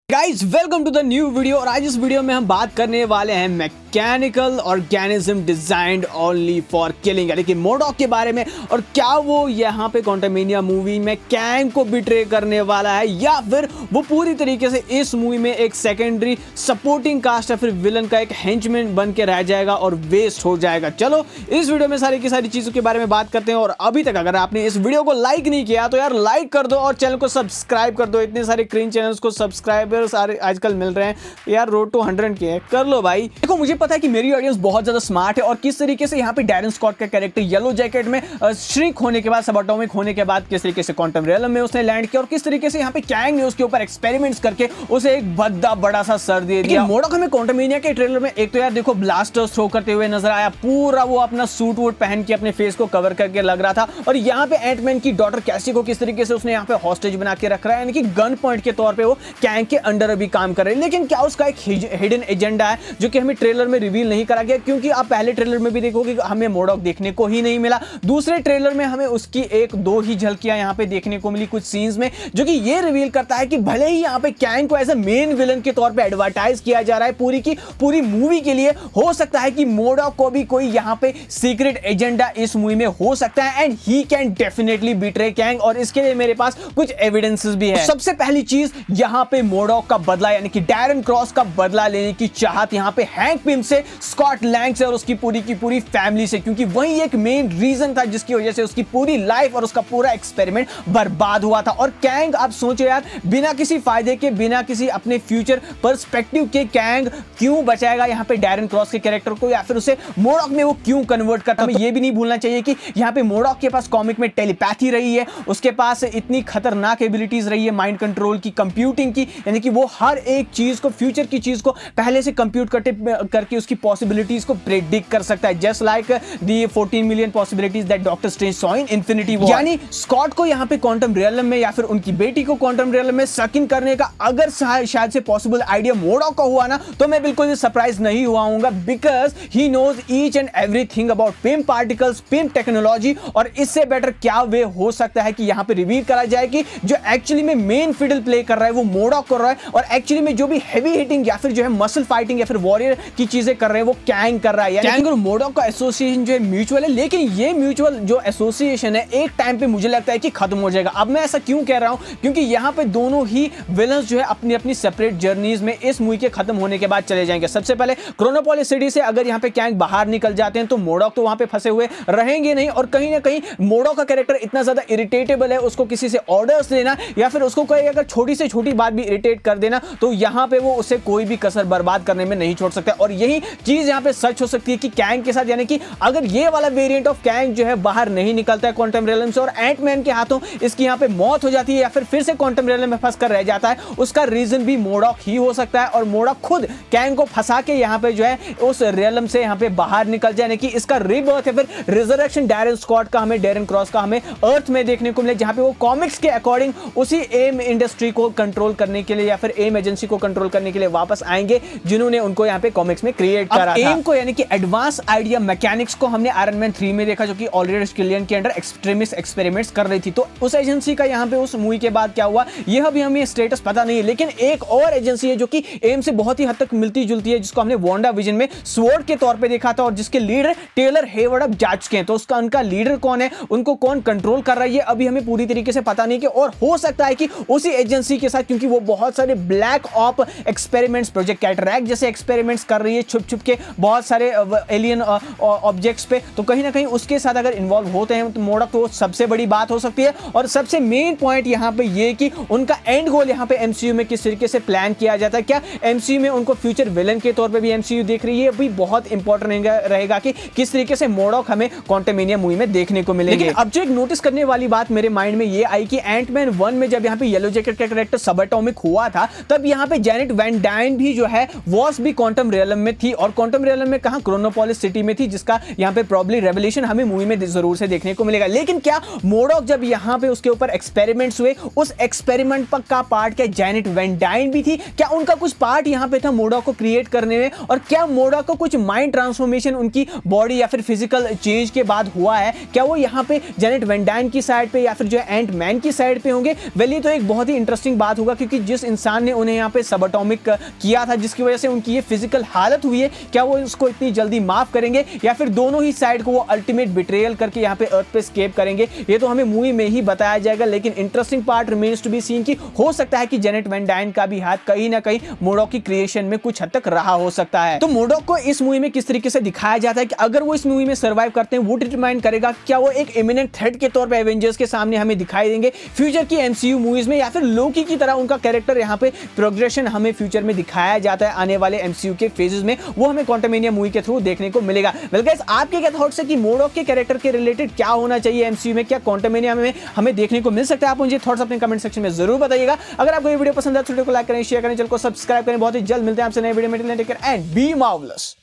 Guys welcome to the new video. और आज इस वीडियो में हम बात करने वाले हैं mechanical organism designed only for killing यानी कि मोडॉक के बारे में। और क्या वो यहाँ पे क्वांटमेनिया मूवी में कैंग को बिट्रे करने वाला है या फिर वो पूरी तरीके से इस मूवी में एक सेकेंडरी सपोर्टिंग कास्ट या फिर विलन का एक हेंचमैन बन के रह जाएगा और वेस्ट हो जाएगा। चलो इस वीडियो में सारी की सारी चीजों के बारे में बात करते हैं। और अभी तक अगर आपने इस वीडियो को लाइक नहीं किया तो यार लाइक कर दो और चैनल को सब्सक्राइब कर दो। इतने सारे क्रीन चैनल्स को सब्सक्राइब सारे आजकल मिल रहे हैं यार, रोड टू 100 के कर लो भाई। देखो मुझे पता है कि मेरी ऑडियंस बहुत ज्यादा स्मार्ट है और किस तरीके से यहाँ पे डैरन स्कॉट का कैरेक्टर येलो जैकेट में श्रिंक होने के बाद, सबएटॉमिक होने के बाद किस तरीके से क्वांटम रियलम में उसने लैंड किया और किस तरीके से यहाँ पे कैंग ने उसके ऊपर एक्सपेरिमेंट्स करके उसे एक भद्दा बड़ा सा सर दे दिया। मोडॉक हमें क्वांटमेनिया के ट्रेलर में एक तो यार देखो ब्लास्टर्स थ्रो करते हुए नजर आया, पूरा वो अपना सूट वूट पहन के अपने फेस को कवर करके लग रहा था। और यहाँ पे एंटमैन की डॉटर कैसी को किस तरीके से उसने यहाँ पे हॉस्टेज बना के रख रहा है, यानी कि गन पॉइंट के तौर पे वो कैंग के अंडर अभी काम कर रहे हैं। लेकिन क्या उसका एक हिडन एजेंडा है जो कि हमें ट्रेलर में रिवील नहीं करा गया, क्योंकि आप पहले ट्रेलर में भी देखोगे हमें मोडॉक देखने को ही नहीं मिला। दूसरे ट्रेलर में हमें उसकी एक दो ही झलकियां यहाँ पे देखने को मिली कुछ सीन्स में, जो कि ये रिवील करता है कि भले ही यहाँ पे कैंग को एज ए मेन विलन के तौर पे एडवर्टाइज किया जा रहा है पूरी की पूरी मूवी के लिए, हो सकता है कि मोडॉक को भी कोई यहाँ पे सीक्रेट एजेंडा इस मूवी में हो सकता है and he can definitely betray Kang. और इसके लिए मेरे पास कुछ एविडेंसेस भी है। सबसे पहली चीज यहाँ पे मोडॉक का बदला यानी कि डैरन क्रॉस का बदला लेने की चाहत यहाँ पे हैंक पिम से, स्कॉट लैंग से और उसकी पूरी की पूरी फैमिली से, क्योंकि वही एक मेन रीजन था जिसकी वजह से उसकी पूरी लाइफ और उसका पूरा एक्सपेरिमेंट बर्बाद हुआ था। और कैंग आप सोचो यार, बिना किसी फायदे के, बिना किसी अपने फ्यूचर पर्सपेक्टिव के कैंग क्यों बचाएगा यहाँ पे डैरन क्रॉस के कैरेक्टर को, या फिर उसे मोडॉक में वो क्यों कन्वर्ट करता। हमें ये भी नहीं भूलना चाहिए कि यहाँ पे मोडॉक के पास कॉमिक में टेलीपैथी रही है, उसके पास इतनी खतरनाक एबिलिटीज रही है माइंड कंट्रोल की, कंप्यूटिंग की, यानी कि वो हर एक चीज को, फ्यूचर की चीज को पहले से कंप्यूट करके उसकी पॉसिबिलिटीज को प्रेडिक्ट कर सकता है, just like the 14 million possibilities that doctor strange saw in infinity war. यानी स्कॉट को यहाँ पे क्वांटम रियलम में या फिर उनकी बेटी को क्वांटम रियलम में सक इन करने का अगर शायद से पॉसिबल आइडिया मोडॉक का हुआ ना, तो मैं बिल्कुल भी सरप्राइज नहीं हुआ हूंगा, because he knows each and everything about PIM particles, PIM technology. और इससे बेटर क्या वे हो सकता है कि यहाँ पे रिवील करा जाए कि जो एक्चुअली में मेन फिडल प्ले कर रहा है वो मोडॉक कर रहा है, और एक्चुअली में जो भी हेवी हिटिंग या फिर जो है मसल फाइटिंग या फिर वॉरियर की चीजें कर रहे हैं वो कैंग कर रहा है। कैंग और मोडॉक का एसोसिएशन जो है म्यूचुअल है, लेकिन ये म्यूचुअल जो एसोसिएशन है एक टाइम पे मुझे लगता है कि खत्म हो जाएगा। अब मैं ऐसा क्यों कह रहा हूं, क्योंकि यहाँ पे दोनों ही विलन्स जो है अपनी अपनी सेपरेट जर्नीज में इस मूवी के खत्म होने के बाद चले जाएंगे। सबसे पहले क्रोनोपोलिस सिटी से अगर यहाँ पे कैंग बाहर निकल जाते हैं तो मोडॉक तो वहां पे फंसे हुए रहेंगे नहीं, और कहीं ना कहीं मोडॉक का कैरेक्टर इतना ज्यादा इरिटेटेबल है, उसको किसी से ऑर्डर्स लेना या फिर उसको कोई अगर छोटी से छोटी बात भी इरिटेट कर देना तो यहाँ पे वो उसे कोई भी कसर बर्बाद करने में नहीं छोड़ सकता। और यही चीज यहाँ पे सच हो सकती है कि कैंग के साथ, यानी कि अगर ये वाला वेरिएंट ऑफ कैंग जो है बाहर नहीं निकलता है क्वांटम रियलम से और एंटमैन के हाथों इसकी यहाँ पे मौत हो जाती है या फिर से क्वांटम रियलम में फंस कर रह जाता है, उसका रीजन भी मोडॉक ही हो सकता है। और मोडॉक खुद कैंग को फंसा के यहाँ पे जो है उस रियलम से यहाँ पे बाहर निकल जाए, यानी कि इसका रीबर्थ या फिर रिजरेक्शन डैरन स्कॉट का हमें, डैरन क्रॉस का हमें अर्थ में देखने को मिले, जहां पे वो कॉमिक्स के अकॉर्डिंग उसी एम इंडस्ट्री को कंट्रोल करने के लिए या फिर एम एजेंसी को कंट्रोल करने के लिए वापस आएंगे जिन्होंने उनको यहाँ पे कॉमिक्स में क्रिएट करा था। एम को यानी कि एडवांस आइडिया मैकेनिक्स को हमने आयरन मैन 3 में देखा, जो कि ऑलरेडी स्किलियन के अंडर एक्सट्रीमिस्ट एक्सपेरिमेंट्स कर रही थी। तो उस एजेंसी का यहाँ पे उस मूवी के बाद क्या हुआ यह भी हमें स्टेटस पता नहीं है, लेकिन एक और एजेंसी है जो कि एम से बहुत ही हद तक मिलती जुलती है, जिसको हमने वांडा विजन में स्वॉर्ड के तौर पे देखा था और जिसके लीडर टेलर हेवर्ड अब जा चुके हैं। तो उसका उनका लीडर कौन है, उनको कौन कंट्रोल कर रहा है, ये अभी हमें पूरी तरीके से पता नहीं कि, और हो सकता है कि उसी एजेंसी के साथ, क्योंकि वो बहुत सारे black op experiments, project cataract जैसे एक्सपेरिमेंट्स कर रही है छुप छुप के बहुत सारे एलियन ऑब्जेक्ट्स पे, तो कहीं ना कहीं उसके साथ अगर इन्वॉल्व होते हैं तो मोडॉक तो सबसे बड़ी बात हो सकती है। और सबसे मेन पॉइंट यहाँ पे ये कि उनका एंड गोल यहाँ पे एमसीयू में किस तरीके से प्लान किया जाता है, क्या एमसीयू में उनको फ्यूचर विलन के तौर पे भी एमसीयू देख रही है, अभी बहुत इंपॉर्टेंट रहेगा कि किस तरीके से मोडॉक हमें क्वांटमेनिया मूवी में देखने को मिलेंगे। लेकिन अब जो एक नोटिस करने वाली बात मेरे माइंड में ये आई कि एंटमैन 1 में जब यहाँ पे येलो जैकेट का कैरेक्टर सबएटॉमिक हुआ था, तब यहाँ पे जेनेट वैन डाइन भी जो है वॉस भी क्वांटम रियलम में थी और क्वांटम रियलम में कहां क्रोनोपोलिस सिटी में थी, जिसका यहां पे प्रॉब्ली रेवोल्यूशन हमें मूवी में जरूर से देखने को मिलेगा। लेकिन क्या मोडॉक जब यहां पे उसके ऊपर एक्सपेरिमेंट्स हुए, उस एक्सपेरिमेंट का पार्ट क्या जैनेट वैन डाइन भी थी? क्या उनका कुछ पार्ट यहां पे था मोडॉक को क्रिएट करने में? और क्या मोडॉक को कुछ माइंड ट्रांसफॉर्मेशन उनकी बॉडी या फिर फिजिकल चेंज के बाद हुआ है? क्या वो यहां पे जैनेट वैन डाइन की साइड पे या फिर जो है एंट मैन की साइड पे होंगे? वेल ये तो एक बहुत ही इंटरेस्टिंग बात होगा, क्योंकि जिस इंसान ने उन्हें यहां पे सब एटॉमिक किया था, जिसकी वजह से उनकी ये फिजिकल हालत हुई है, क्या वो उसको इतनी जल्दी माफ करेंगे या फिर दोनों ही साइड को वो अल्टीमेट बिट्रेयल करके यहां पे अर्थ पे एस्केप करेंगे? ये तो हमें मूवी में ही बताया जाएगा। लेकिन interesting part remains to be seen कि हो सकता है कि जैनेट वैन डाइन का भी हाथ कहीं ना कहीं मोडॉक की क्रिएशन में कुछ हद तक रहा हो सकता है। तो मोडॉक को इस मूवी में किस तरीके से दिखाया जाता है कि अगर वो इस मूवी में सर्वाइव करते हैं, वो डिटरमाइन करेगा क्या वो एक इमिनेंट थ्रेट के तौर पे एवेंजर्स के सामने हमें दिखाई देंगे फ्यूचर की एमसीयू मूवीज में, या फिर लोकी की तरह उनका कैरेक्टर यहां पे प्रोग्रेशन हमें फ्यूचर में दिखाया जाता है आने वाले एमसीयू के फेजेस में, वो हमें क्वांटमेनिया मूवी के थ्रू देखने को मिलेगा। वेल गाइस, आपके क्या थॉट्स है कि मोडॉक के कैरेक्टर के रिलेटेड क्या होना चाहिए एमसीयू में? क्या क्वांटमेनिया में हमें देखने को मिल सकता है? आप मुझे थॉट्स अपने कमेंट सेक्शन में जरूर बताइएगा। अगर आपको ये वीडियो पसंद है तो वीडियो को लाइक करें, शेयर करें, चैनल को सब्सक्राइब करें। बहुत ही जल्द मिलते हैं आपसे नए वीडियो में। Take care and be marvellous.